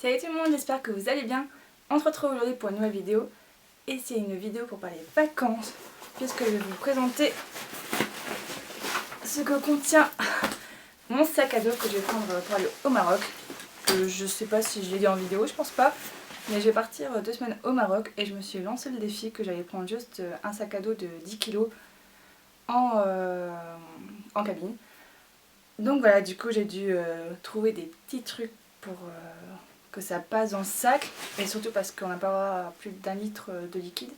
Salut tout le monde, j'espère que vous allez bien. On se retrouve aujourd'hui pour une nouvelle vidéo. Et c'est une vidéo pour parler vacances, puisque je vais vous présenter ce que contient mon sac à dos que je vais prendre pour aller au Maroc. Je sais pas si je l'ai dit en vidéo, je pense pas. Mais je vais partir 2 semaines au Maroc et je me suis lancé le défi que j'allais prendre juste un sac à dos de 10 kg en cabine. Donc voilà, du coup j'ai dû trouver des petits trucs pour que ça passe dans le sac, et surtout parce qu'on n'a pas plus d'1 litre de liquide.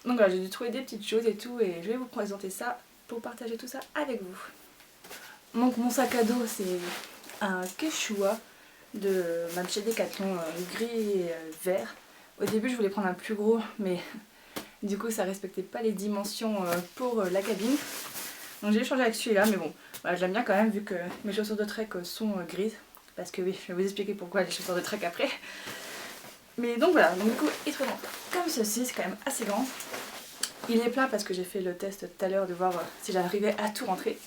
Donc voilà, j'ai dû trouver des petites choses et tout, et je vais vous présenter ça pour partager tout ça avec vous. Donc mon sac à dos, c'est un Quechua de ma chez Decathlon, gris et vert. Au début je voulais prendre un plus gros, mais du coup ça respectait pas les dimensions pour la cabine. Donc j'ai échangé avec celui-là, mais bon, voilà, je l'aime bien quand même vu que mes chaussures de trek sont grises. Parce que oui, je vais vous expliquer pourquoi les chaussures de trek après. Mais donc voilà, donc du coup il se présente comme ceci, c'est quand même assez grand. Il est plat parce que j'ai fait le test tout à l'heure de voir si j'arrivais à tout rentrer.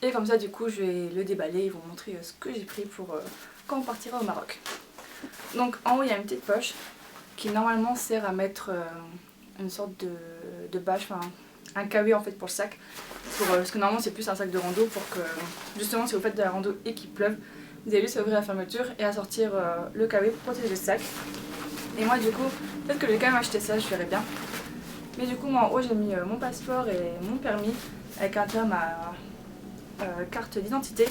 Et comme ça du coup je vais le déballer et vous montrer ce que j'ai pris pour quand on partira au Maroc. Donc en haut il y a une petite poche qui normalement sert à mettre une sorte de bâche, enfin un cahuet en fait pour le sac. Parce que normalement c'est plus un sac de rando pour que justement si vous faites de la rando et qu'il pleuve, vous avez juste à ouvrir la fermeture et à sortir le cahuet pour protéger le sac. Et moi du coup, peut-être que je vais quand même acheter ça, je verrai bien. Mais du coup moi en haut j'ai mis mon passeport et mon permis avec un terme à carte d'identité.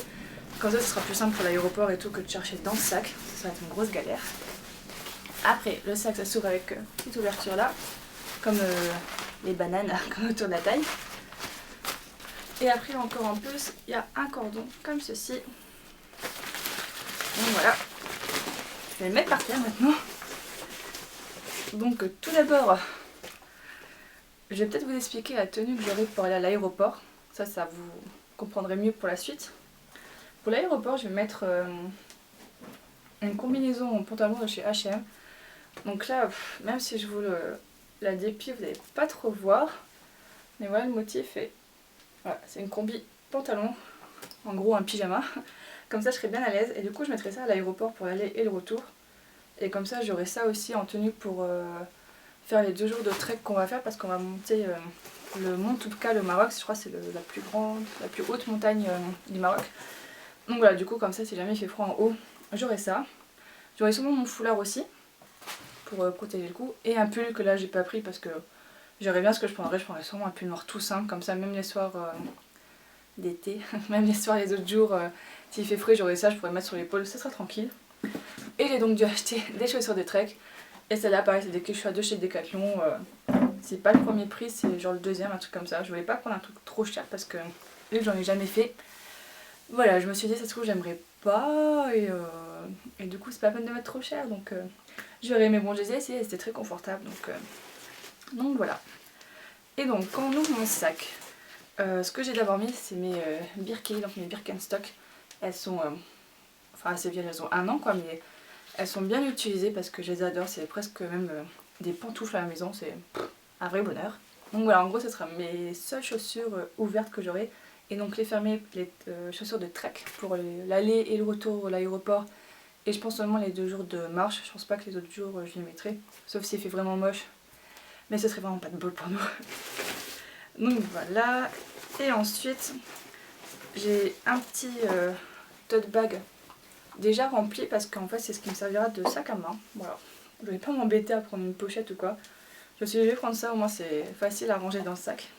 Comme ça ce sera plus simple pour l'aéroport et tout que de chercher dans le sac, ça va être une grosse galère. Après le sac ça s'ouvre avec une petite ouverture là, comme les bananes comme autour de la taille. Et après encore en plus il y a un cordon comme ceci. Donc voilà, je vais le mettre par terre maintenant. Donc tout d'abord, je vais peut-être vous expliquer la tenue que j'aurai pour aller à l'aéroport. Ça vous comprendrez mieux pour la suite. Pour l'aéroport, je vais mettre une combinaison en pantalon de chez H&M. Donc là, même si je vous la déplie, vous n'allez pas trop voir. Mais voilà le motif est... Voilà, c'est une combi pantalon, en gros un pyjama. Comme ça je serai bien à l'aise et du coup je mettrai ça à l'aéroport pour l'aller et le retour. Et comme ça j'aurai ça aussi en tenue pour faire les 2 jours de trek qu'on va faire, parce qu'on va monter le mont Toubkal au Maroc. Je crois que c'est la plus haute montagne du Maroc. Donc voilà, du coup comme ça si jamais il fait froid en haut, j'aurai ça. J'aurai sûrement mon foulard aussi pour protéger le cou, et un pull que là j'ai pas pris parce que j'aurais bien ce que je prendrais sûrement un pull noir tout simple, comme ça même les soirs d'été, même les soirs les autres jours, s'il fait frais j'aurai ça, je pourrais mettre sur l'épaule, ça sera tranquille. Et j'ai donc dû acheter des chaussures de trek, et celle-là pareil c'est des Quechua de chez Decathlon, c'est pas le premier prix, c'est genre le deuxième, un truc comme ça. Je voulais pas prendre un truc trop cher parce que vu que j'en ai jamais fait, voilà, je me suis dit ça se trouve j'aimerais pas, et du coup c'est pas la peine de mettre trop cher, donc je verrai. Mais bon, je les ai essayé, c'était très confortable, donc voilà. Et donc quand on ouvre mon sac, ce que j'ai d'abord mis c'est mes Birkin, donc mes Birkenstock. Elles sont assez vieilles, elles ont 1 an quoi, mais elles sont bien utilisées parce que je les adore. C'est presque même des pantoufles à la maison, c'est un vrai bonheur. Donc voilà, en gros ce sera mes seules chaussures ouvertes que j'aurai. Et donc les fermées, les chaussures de trek pour l'aller et le retour à l'aéroport. Et je pense seulement les 2 jours de marche, je pense pas que les autres jours je les mettrai. Sauf s'il fait vraiment moche, mais ce serait vraiment pas de bol pour nous. Donc voilà, et ensuite j'ai un petit tote bag déjà rempli parce qu'en fait c'est ce qui me servira de sac à main. Voilà, je vais pas m'embêter à prendre une pochette ou quoi. Je me suis dit je vais prendre ça, au moins c'est facile à ranger dans le sac.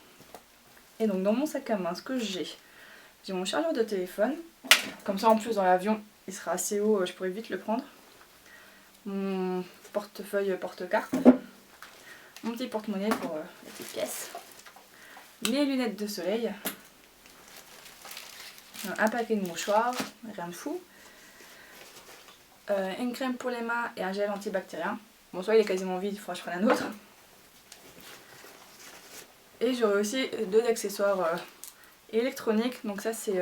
Et donc dans mon sac à main, ce que j'ai mon chargeur de téléphone, comme ça en plus dans l'avion il sera assez haut, je pourrais vite le prendre. Mon portefeuille porte-carte, mon petit porte-monnaie pour les petites pièces, mes lunettes de soleil, un paquet de mouchoirs, rien de fou, une crème pour les mains et un gel antibactérien. Bon, soit il est quasiment vide, il faudra que je prenne un autre. Et j'aurai aussi 2 accessoires électroniques. Donc ça c'est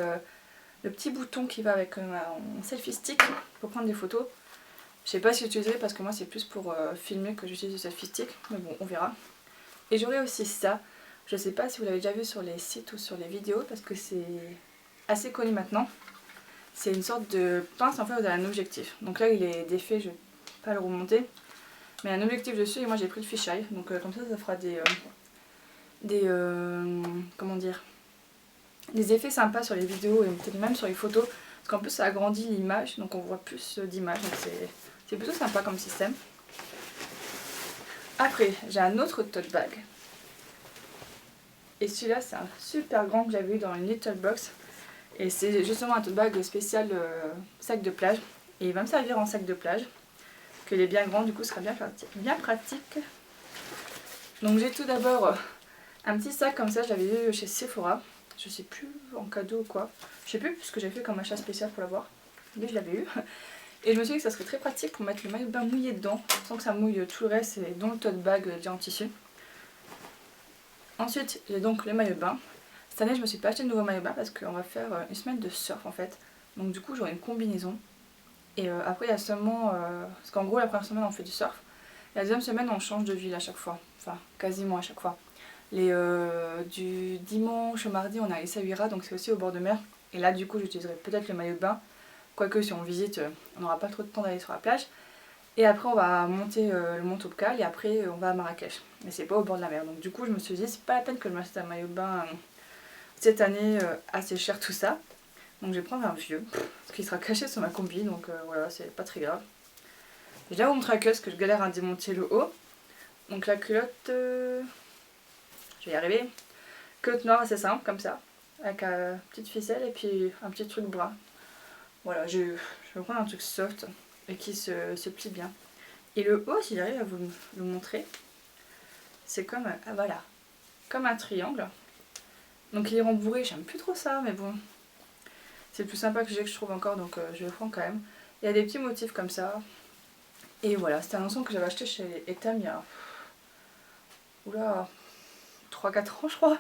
le petit bouton qui va avec mon selfie stick pour prendre des photos. Je sais pas si j'utiliserai parce que moi c'est plus pour filmer que j'utilise le selfie stick, mais bon on verra. Et j'aurai aussi ça. Je sais pas si vous l'avez déjà vu sur les sites ou sur les vidéos parce que c'est assez connu maintenant. C'est une sorte de pince, en fait vous avez un objectif. Donc là il est défait, je vais pas le remonter. Mais un objectif dessus et moi j'ai pris le fisheye. Donc comme ça fera comment dire, des effets sympas sur les vidéos et peut-être même sur les photos. Parce qu'en plus ça agrandit l'image, donc on voit plus d'images. Donc c'est plutôt sympa comme système. Après j'ai un autre tote bag. Et celui-là c'est un super grand que j'avais eu dans une little box. Et c'est justement un tote bag spécial sac de plage. Et il va me servir en sac de plage. Il est bien grand, du coup ce sera bien pratique. Donc j'ai tout d'abord un petit sac comme ça, je l'avais eu chez Sephora. Je sais plus en cadeau ou quoi. Je sais plus ce que j'ai fait comme achat spécial pour l'avoir. Mais je l'avais eu. Et je me suis dit que ça serait très pratique pour mettre le maillot de bain mouillé dedans. Sans que ça mouille tout le reste, et dont le tote bag déjà en tissu. Ensuite j'ai donc le maillot de bain. Cette année je me suis pas acheté de nouveau maillot de bain parce qu'on va faire une semaine de surf en fait. Donc du coup j'aurai une combinaison. Et après il y a seulement, parce qu'en gros la première semaine on fait du surf. La deuxième semaine on change de ville à chaque fois. Enfin quasiment à chaque fois. Du dimanche au mardi on a à Essaouira, donc c'est aussi au bord de mer. Et là du coup j'utiliserai peut-être le maillot de bain. Quoique si on visite on n'aura pas trop de temps d'aller sur la plage. Et après on va monter le mont Toubkal et après on va à Marrakech. Mais c'est pas au bord de la mer. Donc du coup je me suis dit c'est pas la peine que je m'achète un maillot de bain cette année assez cher tout ça. Donc je vais prendre un vieux, parce qu'il sera caché sur ma combi, donc voilà, c'est pas très grave. J'ai déjà vous montré la culotte, parce que je galère à démonter le haut. Donc la culotte, je vais y arriver. Culotte noire assez simple, comme ça, avec une petite ficelle et puis un petit truc bras. Voilà, je vais prendre un truc soft et qui se plie bien. Et le haut, si j'arrive à vous le montrer, c'est comme, voilà, comme un triangle. Donc il est rembourré, j'aime plus trop ça, mais bon. C'est le plus sympa que je trouve encore, donc je le prends quand même. Il y a des petits motifs comme ça. Et voilà, c'était un ensemble que j'avais acheté chez Etam il y a... Oula, 3-4 ans je crois.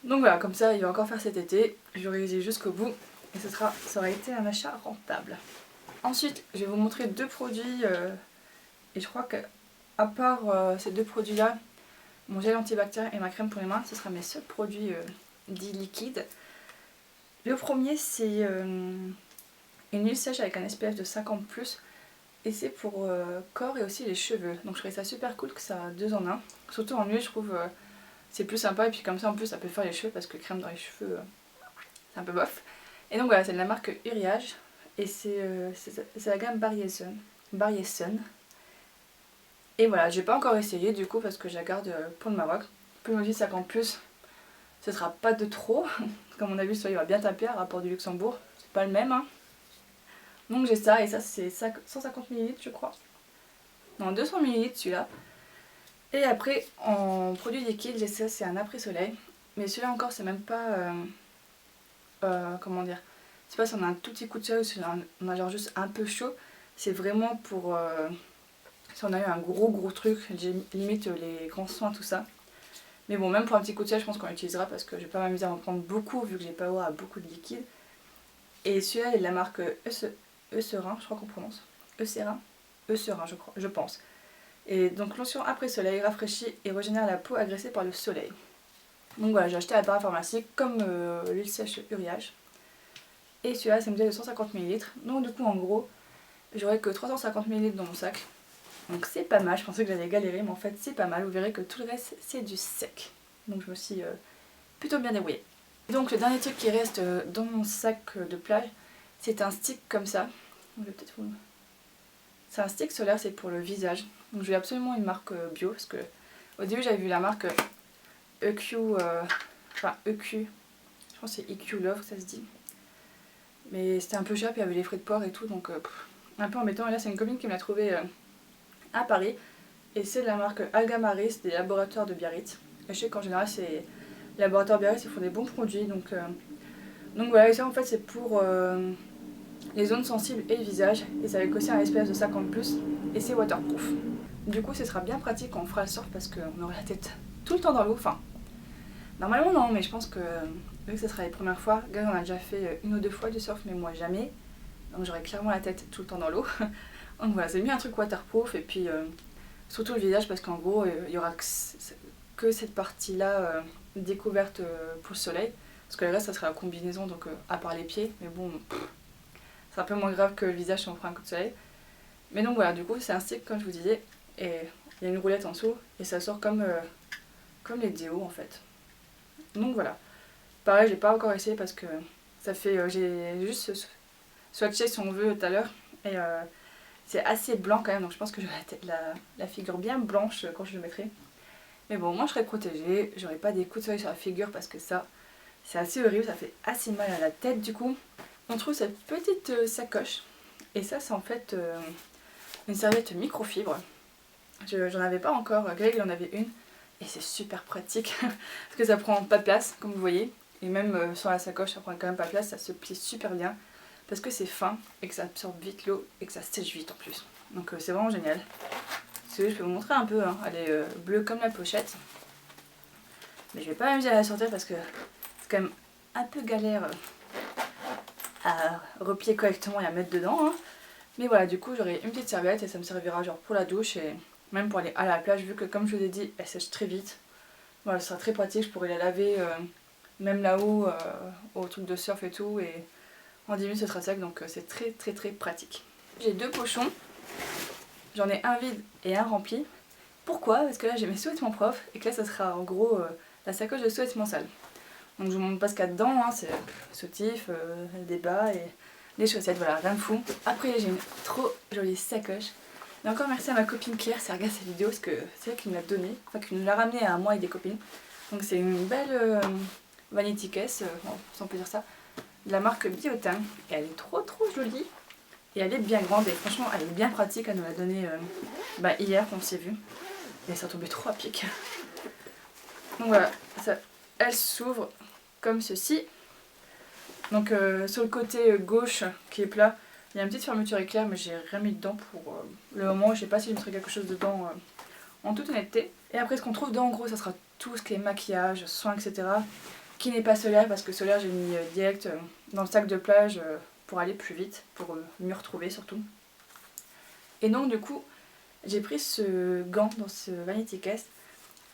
Donc voilà, comme ça il va encore faire cet été. Je vais réaliser jusqu'au bout. Et ça aurait été un achat rentable. Ensuite, je vais vous montrer deux produits. Et je crois qu'à part ces deux produits là, mon gel antibactérien et ma crème pour les mains, ce sera mes seuls produits dits liquides. Le premier c'est une huile sèche avec un SPF de 50+. Et c'est pour corps et aussi les cheveux. Donc je trouvais ça super cool que ça a 2 en 1. Surtout en huile je trouve c'est plus sympa. Et puis comme ça en plus ça peut faire les cheveux parce que crème dans les cheveux c'est un peu bof. Et donc voilà, c'est de la marque Uriage. Et c'est la gamme Barrier Sun. Et voilà, j'ai pas encore essayé du coup parce que je la garde pour le Maroc. Plus me dit 50+, ce sera pas de trop. Comme on a vu, il va bien taper à rapport du Luxembourg. C'est pas le même hein. Donc j'ai ça et ça c'est 150 ml je crois. Non 200 ml celui-là. Et après en produit liquide j'ai ça, c'est un après-soleil. Mais celui-là encore c'est même pas... comment dire, je sais pas si on a un tout petit coup de soleil ou si on a genre juste un peu chaud. C'est vraiment pour... si on a eu un gros truc, limite les grands soins tout ça. Mais bon, même pour un petit coup de soleil je pense qu'on l'utilisera parce que je vais pas m'amuser à en prendre beaucoup vu que j'ai pas droit à beaucoup de liquide. Et celui-là il est de la marque Eucerin, je crois qu'on prononce. Eucerin, je pense. Et donc lotion après soleil, rafraîchit et régénère la peau agressée par le soleil. Donc voilà, j'ai acheté à la parapharmacie comme l'huile sèche Uriage. Et celui-là c'est une bouteille de 150 ml. Donc du coup en gros, j'aurai que 350 ml dans mon sac. Donc c'est pas mal, je pensais que j'allais galérer mais en fait c'est pas mal. Vous verrez que tout le reste c'est du sec. Donc je me suis plutôt bien débrouillée. Donc le dernier truc qui reste dans mon sac de plage, c'est un stick comme ça. Je vais peut-être vous... C'est un stick solaire, c'est pour le visage. Donc je veux absolument une marque bio parce que au début j'avais vu la marque EQ, enfin EQ, je pense que c'est EQ Love ça se dit. Mais c'était un peu cher puis il y avait les frais de port et tout donc un peu embêtant. Et là c'est une copine qui me l'a trouvé à Paris et c'est de la marque Algamaris des laboratoires de Biarritz. Et je sais qu'en général c'est les laboratoires de Biarritz ils font des bons produits donc voilà, et ça en fait c'est pour les zones sensibles et le visage. Et ça avec aussi un SPF de 50+, et c'est waterproof. Du coup ce sera bien pratique quand on fera le surf parce qu'on aura la tête tout le temps dans l'eau. Enfin, normalement non, mais je pense que vu que ce sera les premières fois, Gaz on a déjà fait 1 ou 2 fois du surf mais moi jamais. Donc j'aurai clairement la tête tout le temps dans l'eau. Donc voilà, c'est mieux un truc waterproof et puis surtout le visage parce qu'en gros il y aura que cette partie là découverte pour le soleil. Parce que le reste ça sera la combinaison donc à part les pieds, mais bon... C'est un peu moins grave que le visage si on prend un coup de soleil. Mais donc voilà, du coup c'est un stick comme je vous disais. Et il y a une roulette en dessous et ça sort comme les déos en fait. Donc voilà. Pareil, j'ai pas encore essayé parce que ça fait. J'ai juste swatché si on veut tout à l'heure. Et c'est assez blanc quand même, donc je pense que j'aurai la figure bien blanche quand je le mettrai. Mais bon, moi je serai protégée, j'aurai pas des coups de soleil sur la figure parce que ça, c'est assez horrible, ça fait assez mal à la tête du coup. On trouve cette petite sacoche. Et ça, c'est en fait une serviette microfibre. J'en avais pas encore, Greg il en avait une. Et c'est super pratique parce que ça prend pas de place, comme vous voyez. Et même sur la sacoche, ça prend quand même pas de place, ça se plie super bien. Parce que c'est fin et que ça absorbe vite l'eau et que ça sèche vite en plus. Donc c'est vraiment génial. Si vous voulez, je peux vous montrer un peu, hein. Elle est bleue comme la pochette. Mais je vais pas m'amuser à la sortir parce que c'est quand même un peu galère à replier correctement et à mettre dedans. Hein. Mais voilà, du coup j'aurai une petite serviette et ça me servira genre pour la douche et même pour aller à la plage vu que comme je vous ai dit, elle sèche très vite. Voilà, ce sera très pratique, je pourrais la laver même là-haut au truc de surf et tout et en 10 minutes ce sera sec donc c'est très très très pratique. J'ai 2 pochons, j'en ai un vide et un rempli. Pourquoi? Parce que là j'ai mes sous-vêtements propres et que là ça sera en gros la sacoche de sous-vêtements sales. Donc je vous montre pas ce qu'il y a dedans, hein, c'est soutif, des bas et des chaussettes, voilà, rien de fou. Après j'ai une trop jolie sacoche. Et encore merci à ma copine Claire si elle regarde cette vidéo parce que c'est elle qui me l'a donnée, enfin qui nous l'a ramenée à moi et des copines. Donc c'est une belle vanity case, bon, si on peut dire ça, de la marque Biotin. Et elle est trop jolie. Et elle est bien grande et franchement elle est bien pratique, elle nous l'a donnée hier qu'on s'est vu. Et ça tombait trop à pic. Donc voilà, ça, elle s'ouvre comme ceci. Donc sur le côté gauche qui est plat, il y a une petite fermeture éclair mais j'ai rien mis dedans pour le moment. Je sais pas si je mettrai quelque chose dedans en toute honnêteté. Et après ce qu'on trouve dedans en gros ça sera tout ce qui est maquillage, soins etc. Qui n'est pas solaire parce que solaire j'ai mis direct dans le sac de plage pour aller plus vite, pour mieux retrouver surtout. Et donc du coup j'ai pris ce gant dans ce Vanity Case.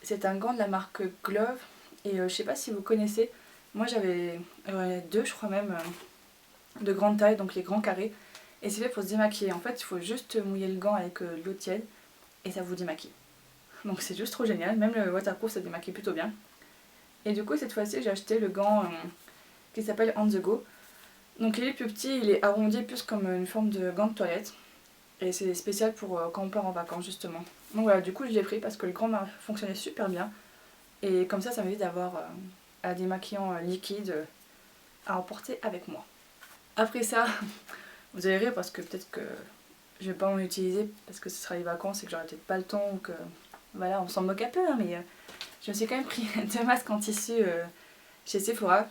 C'est un gant de la marque Glove et je sais pas si vous connaissez. Moi j'avais 2 je crois même de grande taille, donc les grands carrés. Et c'est fait pour se démaquiller. En fait il faut juste mouiller le gant avec de l'eau tiède et ça vous démaquille. Donc c'est juste trop génial. Même le waterproof ça démaquille plutôt bien. Et du coup cette fois-ci j'ai acheté le gant qui s'appelle On The Go. Donc il est plus petit, il est arrondi plus comme une forme de gant de toilette. Et c'est spécial pour quand on part en vacances justement. Donc voilà, du coup je l'ai pris parce que le gant m'a fonctionné super bien. Et comme ça m'évite d'avoir un démaquillant liquide à emporter avec moi. Après ça, vous allez rire parce que peut-être que je vais pas en utiliser parce que ce sera les vacances et que j'aurai peut-être pas le temps ou que... Voilà, on s'en moque un peu hein, mais je me suis quand même pris 2 masques en tissu chez Sephora.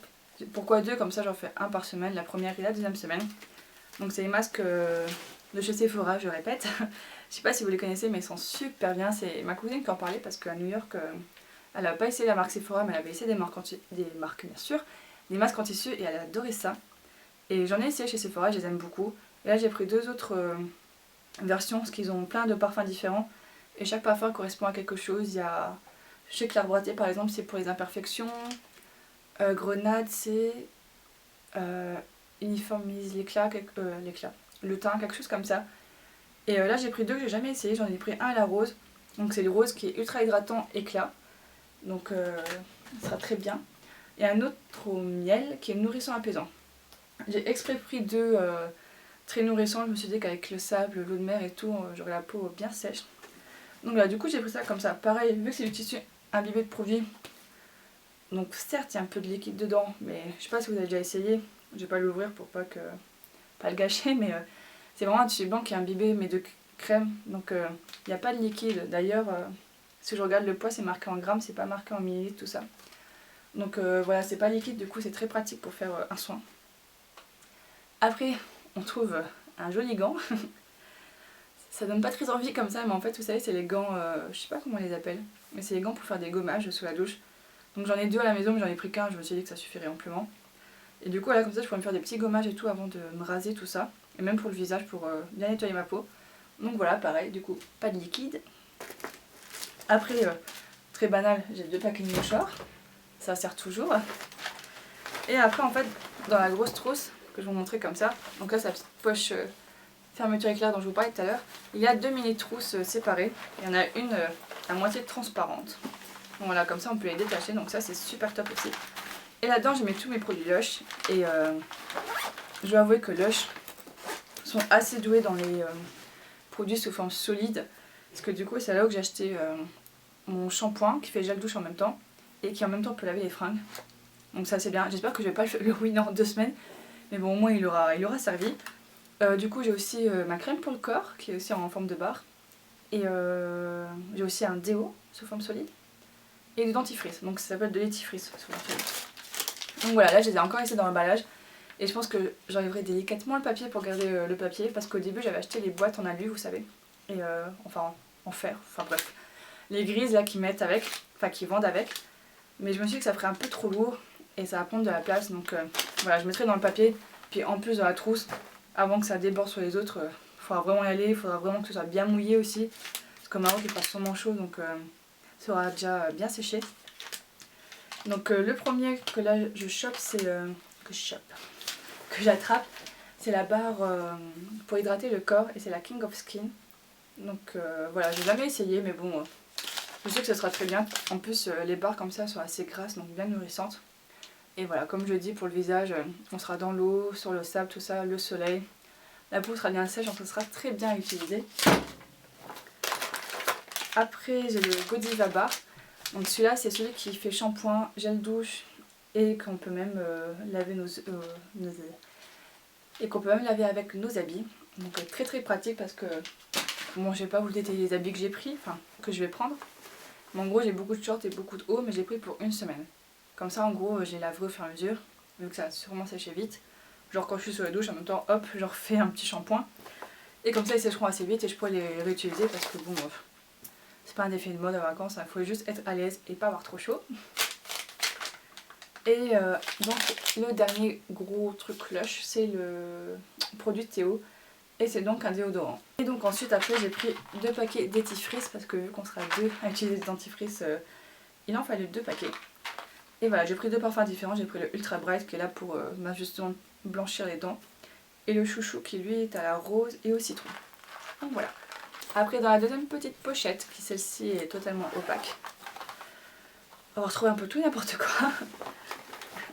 Pourquoi 2? Comme ça j'en fais un par semaine, la première et la deuxième semaine. Donc c'est les masques de chez Sephora, je répète. Je sais pas si vous les connaissez mais ils sont super bien. C'est ma cousine qui en parlait parce qu'à New York, elle n'a pas essayé la marque Sephora mais elle avait essayé des marques bien sûr, des masques en tissu et elle a adoré ça. Et j'en ai essayé chez Sephora, je les aime beaucoup. Et là j'ai pris 2 autres versions parce qu'ils ont plein de parfums différents. Et chaque parfum correspond à quelque chose. Il y a chez Claire Boité par exemple c'est pour les imperfections. Grenade c'est uniformise l'éclat, le teint, quelque chose comme ça. Et là j'ai pris 2 que j'ai jamais essayé, j'en ai pris un à la rose. Donc c'est le rose qui est ultra hydratant éclat. Donc ça sera très bien. Et un autre au miel qui est nourrissant apaisant. J'ai exprès pris 2 très nourrissants, je me suis dit qu'avec le sable, l'eau de mer et tout, j'aurais la peau bien sèche. Donc là du coup j'ai pris ça comme ça. Pareil, vu que c'est du tissu imbibé de produit, donc certes il y a un peu de liquide dedans, mais je sais pas si vous avez déjà essayé. Je vais pas l'ouvrir pour pas le gâcher, mais c'est vraiment un tissu blanc qui est imbibé mais de crème, donc il n'y a pas de liquide. D'ailleurs, si je regarde le poids c'est marqué en grammes, c'est pas marqué en millilitres tout ça. Donc voilà, c'est pas liquide, du coup c'est très pratique pour faire un soin. Après on trouve un joli gant. Ça donne pas très envie comme ça, mais en fait vous savez c'est les gants, je sais pas comment on les appelle, mais c'est les gants pour faire des gommages sous la douche. Donc j'en ai 2 à la maison mais j'en ai pris qu'un, je me suis dit que ça suffirait amplement. Et du coup là comme ça je pourrais me faire des petits gommages et tout avant de me raser tout ça. Et même pour le visage pour bien nettoyer ma peau. Donc voilà pareil, du coup pas de liquide. Après très banal, j'ai 2 paquets de mouchoirs. Ça sert toujours. Et après en fait dans la grosse trousse, que je vais vous montrer comme ça. Donc là, c'est la petite poche fermeture éclair dont je vous parlais tout à l'heure. Il y a 2 mini trousses séparées. Il y en a une à moitié transparente. Donc voilà, comme ça on peut les détacher, donc ça c'est super top aussi. Et là-dedans je mets tous mes produits Lush. Et je dois avouer que Lush sont assez doués dans les produits sous forme solide. Parce que du coup c'est là où j'ai acheté mon shampoing qui fait gel douche en même temps. Et qui en même temps peut laver les fringues. Donc ça c'est bien, j'espère que je vais pas le ruiner en 2 semaines. Mais bon au moins il aura servi. Du coup j'ai aussi ma crème pour le corps qui est aussi en forme de barre. Et j'ai aussi un déo sous forme solide. Et du dentifrice, donc ça s'appelle de l'étifrice sous forme solide. Donc voilà, là je les ai encore laissés dans l'emballage. Et je pense que j'enlèverai délicatement le papier pour garder le papier. Parce qu'au début j'avais acheté les boîtes en alu, vous savez. Et enfin en fer, enfin bref. Les grises là qui mettent avec, enfin qui vendent avec. Mais je me suis dit que ça ferait un peu trop lourd. Et ça va prendre de la place, donc voilà, je mettrai dans le papier. Puis en plus dans la trousse, avant que ça déborde sur les autres, il faudra vraiment y aller, il faudra vraiment que ce soit bien mouillé aussi. Parce qu'au Maroc il passe sûrement chaud, donc ça aura déjà bien séché. Donc le premier que là je chope, c'est que j'attrape, c'est la barre pour hydrater le corps et c'est la King of Skin. Donc voilà, j'ai jamais essayé mais bon, je sais que ça sera très bien. En plus les barres comme ça sont assez grasses, donc bien nourrissantes. Et voilà, comme je dis pour le visage, on sera dans l'eau, sur le sable, tout ça, le soleil. La peau sera bien sèche, donc ça sera très bien à utiliser. Après j'ai le Godiva Bar. Donc celui-là c'est celui qui fait shampoing, gel douche et qu'on peut même laver et qu'on peut même laver avec nos habits. Donc très très pratique parce que bon je vais pas vous détailler les habits que j'ai pris, enfin que je vais prendre. Mais en gros j'ai beaucoup de shorts et beaucoup de hauts mais j'ai pris pour 1 semaine. Comme ça en gros j'ai lavé au fur et à mesure, vu que ça va sûrement sécher vite. Genre quand je suis sur la douche en même temps hop je refais un petit shampoing. Et comme ça ils sécheront assez vite et je pourrai les réutiliser parce que bon c'est pas un effet de mode en vacances, il faut juste être à l'aise et pas avoir trop chaud. Et donc le dernier gros truc Lush c'est le produit Théo. Et c'est donc un déodorant. Et donc ensuite après j'ai pris 2 paquets d'étifrice parce que vu qu'on sera 2 à utiliser ce dentifrice, il en fallait 2 paquets. Et voilà, j'ai pris 2 parfums différents, j'ai pris le Ultra Bright qui est là pour justement blanchir les dents. Et le chouchou qui lui est à la rose et au citron. Donc voilà. Après dans la deuxième petite pochette, qui celle-ci est totalement opaque, on va retrouver un peu tout n'importe quoi.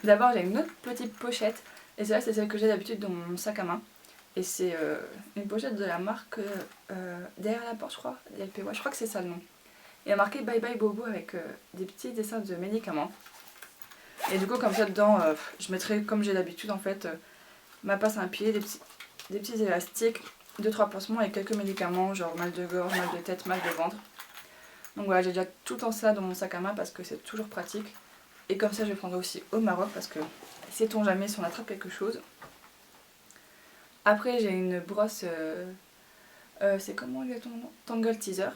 D'abord j'ai une autre petite pochette, et celle-là c'est celle que j'ai d'habitude dans mon sac à main. Et c'est une pochette de la marque derrière la porte je crois, DLP, ouais, je crois que c'est ça le nom. Il y a marqué Bye Bye Bobo avec des petits dessins de médicaments. Et du coup comme ça dedans, je mettrai comme j'ai d'habitude en fait, ma passe à un pied, des petits élastiques, 2-3 pansements et quelques médicaments genre mal de gorge, mal de tête, mal de ventre. Donc voilà, j'ai déjà tout le temps ça dans mon sac à main parce que c'est toujours pratique. Et comme ça je le prendrai aussi au Maroc parce que sait-on jamais si on attrape quelque chose. Après j'ai une brosse, c'est comment exactement, Tangle Teaser.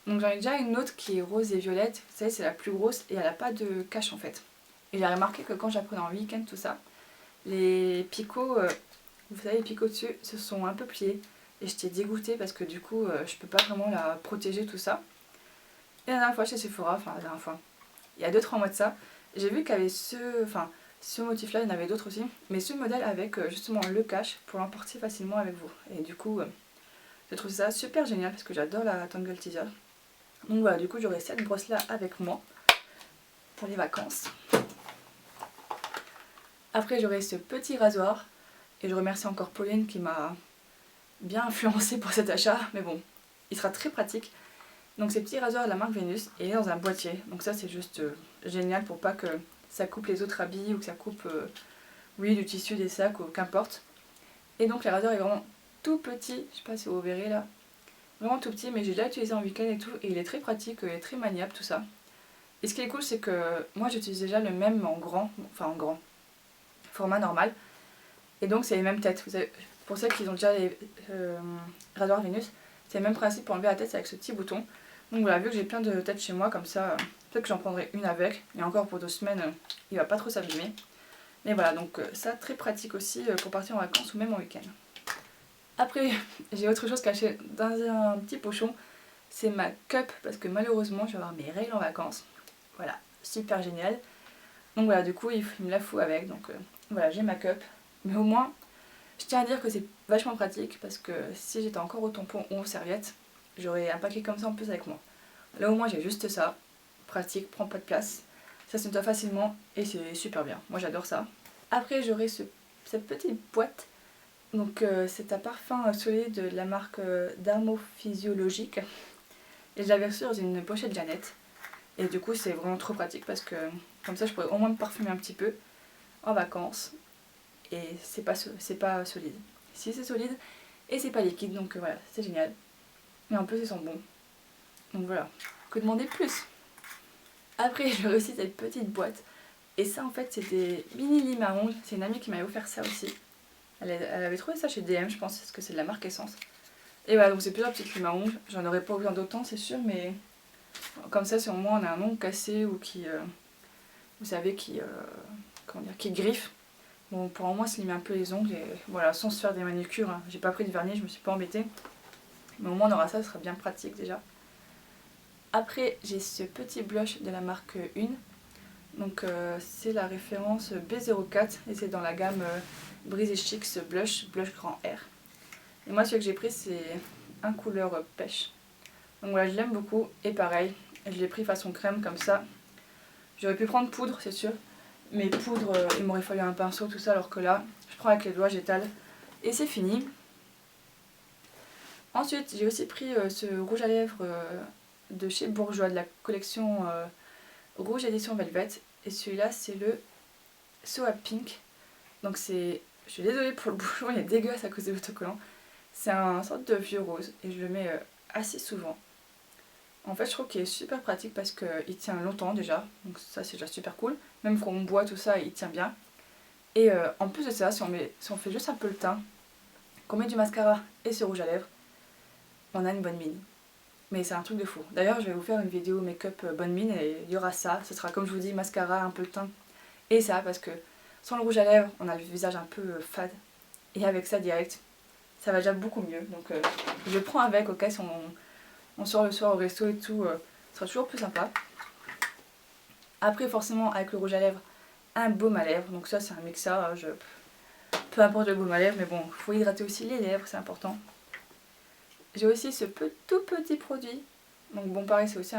Donc j'en ai déjà une autre qui est rose et violette, vous savez c'est la plus grosse et elle n'a pas de cache en fait. Et j'ai remarqué que quand j'apprenais en week-end tout ça, les picots, vous savez les picots dessus, se sont un peu pliés. Et j'étais dégoûtée parce que du coup je peux pas vraiment la protéger tout ça. Et la dernière fois chez Sephora, enfin la dernière fois, il y a 2-3 mois de ça, j'ai vu qu'il y avait ce motif là, il y en avait d'autres aussi, mais ce modèle avec justement le cache pour l'emporter facilement avec vous. Et du coup j'ai trouvé ça super génial parce que j'adore la Tangle Teaser. Donc voilà, du coup j'aurai cette brosse là avec moi pour les vacances. Après j'aurai ce petit rasoir et je remercie encore Pauline qui m'a bien influencé pour cet achat, mais bon, il sera très pratique. Donc ces petits rasoirs de la marque Vénus et il est dans un boîtier, donc ça c'est juste génial pour pas que ça coupe les autres habits ou que ça coupe oui, du tissu, des sacs ou qu'importe. Et donc le rasoir est vraiment tout petit, je sais pas si vous verrez là, vraiment tout petit, mais j'ai déjà utilisé en week-end et tout, et il est très pratique, il est très maniable tout ça. Et ce qui est cool c'est que moi j'utilise déjà le même en grand, enfin en grand, format normal, et donc c'est les mêmes têtes. Vous savez, pour ceux qui ont déjà les rasoirs Vénus, c'est le même principe pour enlever la tête avec ce petit bouton. Donc voilà, vu que j'ai plein de têtes chez moi comme ça, peut-être que j'en prendrai une avec, et encore pour 2 semaines, il va pas trop s'abîmer. Mais voilà, donc ça très pratique aussi pour partir en vacances ou même en week-end. Après, j'ai autre chose cachée dans un petit pochon, c'est ma cup, parce que malheureusement je vais avoir mes règles en vacances. Voilà, super génial. Donc voilà, du coup il me la fout avec, donc voilà, j'ai ma cup. Mais au moins, Je tiens à dire que c'est vachement pratique parce que si j'étais encore au tampon ou aux serviettes, j'aurais un paquet comme ça en plus avec moi. Là au moins j'ai juste ça, pratique, prend pas de place, ça se nettoie facilement et c'est super bien, moi j'adore ça. Après j'aurai cette petite boîte, donc c'est un parfum solide de la marque Dermophysiologique et je l'avais reçu dans une pochette Jeannette et du coup c'est vraiment trop pratique parce que comme ça je pourrais au moins me parfumer un petit peu en vacances et c'est pas solide. Si c'est solide et c'est pas liquide donc voilà, c'est génial. Et en plus ils sont bons. Donc voilà, que demander de plus? Après j'ai aussi cette petite boîte. Et ça en fait c'est des mini limaronges. C'est une amie qui m'avait offert ça aussi. Elle avait trouvé ça chez DM je pense parce que c'est de la marque Essence. Et voilà donc c'est plusieurs petites limaronges. J'en aurais pas besoin d'autant c'est sûr mais comme ça si au moins on a un ongle cassé ou qui... vous savez comment dire, qui griffe. Bon pour au moins se limer un peu les ongles et voilà sans se faire des manucures. Hein. J'ai pas pris de vernis, je me suis pas embêtée. Mais au moins on aura ça, ce sera bien pratique déjà. Après j'ai ce petit blush de la marque Une. Donc c'est la référence B04 et c'est dans la gamme Breezy Chicks blush grand R. Et moi celui que j'ai pris c'est un couleur pêche. Donc voilà je l'aime beaucoup et pareil je l'ai pris façon crème comme ça. J'aurais pu prendre poudre c'est sûr. Mais poudre il m'aurait fallu un pinceau tout ça alors que là je prends avec les doigts j'étale et c'est fini. Ensuite j'ai aussi pris ce rouge à lèvres de chez Bourjois de la collection Rouge édition Velvet. Et celui-là c'est le Soap Pink. Donc c'est... Je suis désolée pour le bouchon, il est dégueulasse à cause des autocollants. C'est un sorte de vieux rose et je le mets assez souvent. En fait je trouve qu'il est super pratique parce qu'il tient longtemps déjà. Donc ça c'est déjà super cool. Même quand on boit tout ça il tient bien. Et en plus de ça si on fait juste un peu le teint, qu'on met du mascara et ce rouge à lèvres, on a une bonne mine. Mais c'est un truc de fou. D'ailleurs je vais vous faire une vidéo make-up bonne mine et il y aura ça. Ce sera comme je vous dis mascara, un peu le teint et ça parce que sans le rouge à lèvres on a le visage un peu fade. Et avec ça direct, ça va déjà beaucoup mieux. Donc je le prends avec au cas si on sort le soir au resto et tout, ce sera toujours plus sympa. Après forcément avec le rouge à lèvres, un baume à lèvres. Donc ça c'est un mixa, peu importe le baume à lèvres, mais bon, il faut hydrater aussi les lèvres, c'est important. J'ai aussi ce tout petit produit. Donc bon pareil c'est aussi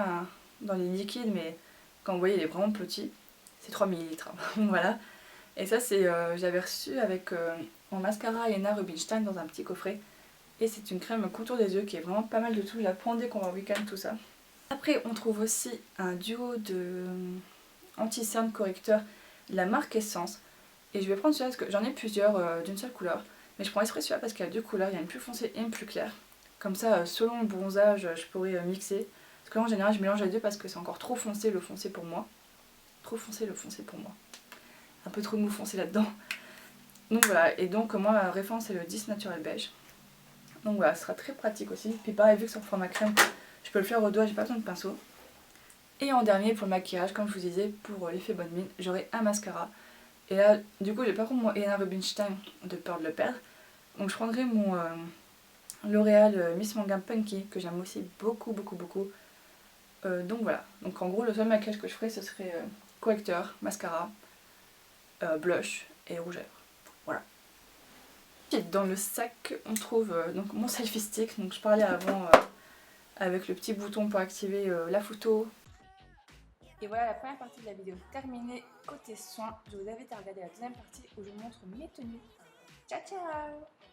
dans les liquides, mais quand vous voyez il est vraiment petit. C'est 3 ml. Donc voilà. Et ça c'est j'avais reçu avec mon mascara Elena Rubinstein dans un petit coffret. Et c'est une crème contour des yeux qui est vraiment pas mal de tout. Je la prends dès qu'on va au week-end tout ça. Après on trouve aussi un duo de anti-cerne correcteur de la marque Essence. Et je vais prendre celui-là parce que j'en ai plusieurs d'une seule couleur. Mais je prends exprès celui-là parce qu'il y a deux couleurs. Il y a une plus foncée et une plus claire. Comme ça selon le bronzage je pourrais mixer. Parce que là en général je mélange les deux parce que c'est encore trop foncé le foncé pour moi. Trop foncé le foncé pour moi. Un peu trop mou foncé là-dedans. Donc voilà, et donc moi ma référence c'est le 10 Naturel Beige. Donc voilà, ce sera très pratique aussi. Puis pareil, vu que c'est en format crème, je peux le faire au doigt, j'ai pas besoin de pinceau. Et en dernier, pour le maquillage, comme je vous disais, pour l'effet bonne mine, j'aurai un mascara. Et là, du coup, j'ai pas contre mon Elena Rubinstein de peur de le perdre. Donc je prendrai mon L'Oréal Miss Mangum Punky, que j'aime aussi beaucoup. Donc voilà. Donc en gros, le seul maquillage que je ferai, ce serait correcteur, mascara, blush et rouge à lèvres. Voilà. Dans le sac, on trouve donc mon selfie stick. Donc je parlais avant avec le petit bouton pour activer la photo. Et voilà la première partie de la vidéo terminée côté soins. Je vous invite à regarder la deuxième partie où je vous montre mes tenues. Ciao ciao!